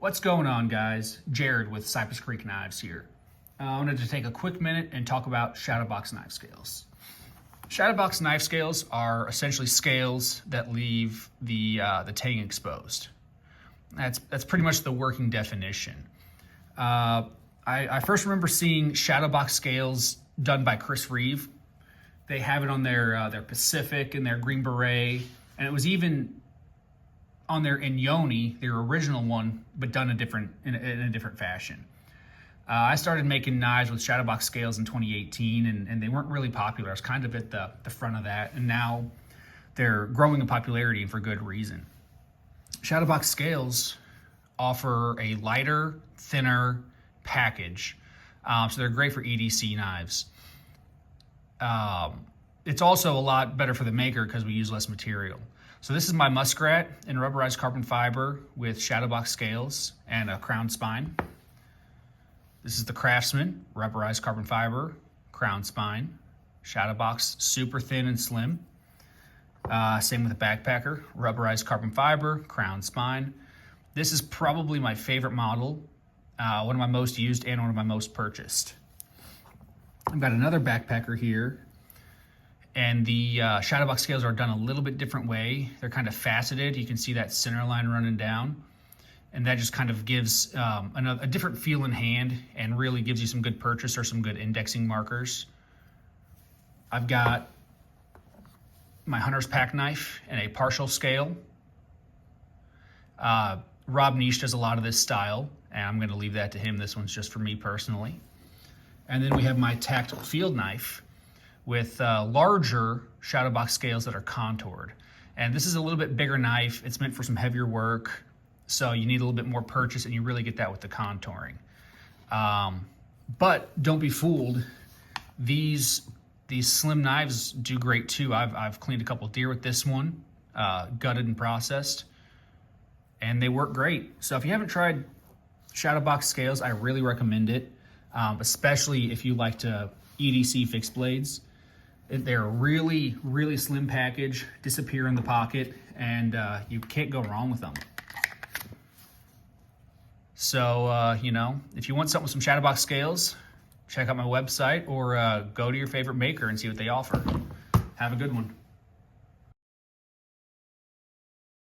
What's going on, guys? Jared with Cypress Creek Knives here. I wanted to take a quick minute and talk about Shadowboxed knife scales. Shadowboxed knife scales are essentially scales that leave the tang exposed. That's pretty much the working definition. I first remember seeing Shadowboxed scales done by Chris Reeve. They have it on their Pacific and their Green Beret, and it was even on their Inyoni, their original one, but done in a different fashion. I started making knives with Shadowboxed scales in 2018, and they weren't really popular. I was kind of at the front of that, and now they're growing in popularity, and for good reason. Shadowboxed scales offer a lighter, thinner package, so they're great for EDC knives. It's also a lot better for the maker because we use less material. So this is my muskrat in rubberized carbon fiber with Shadowboxed scales and a crown spine. This is the Craftsman, rubberized carbon fiber, crown spine, Shadowboxed, super thin and slim. Same with the Backpacker, rubberized carbon fiber, crown spine. This is probably my favorite model, one of my most used and one of my most purchased. I've got another Backpacker here, and the Shadowboxed scales are done a little bit different way. They're kind of faceted. You can see that center line running down, and that just kind of gives a different feel in hand and really gives you some good purchase or some good indexing markers. I've got my Hunter's Pack knife and a partial scale. Rob Niche does a lot of this style, and I'm going to leave that to him. This one's just for me personally. And then we have my tactical field knife with larger Shadowboxed scales that are contoured. And this is a little bit bigger knife. It's meant for some heavier work, so you need a little bit more purchase, and you really get that with the contouring. But don't be fooled. These slim knives do great too. I've cleaned a couple deer with this one, gutted and processed, and they work great. So if you haven't tried Shadowboxed scales, I really recommend it, especially if you like to EDC fixed blades. They're a really, really slim package, disappear in the pocket, and you can't go wrong with them. So, if you want something with some Shadowboxed scales, check out my website or go to your favorite maker and see what they offer. Have a good one.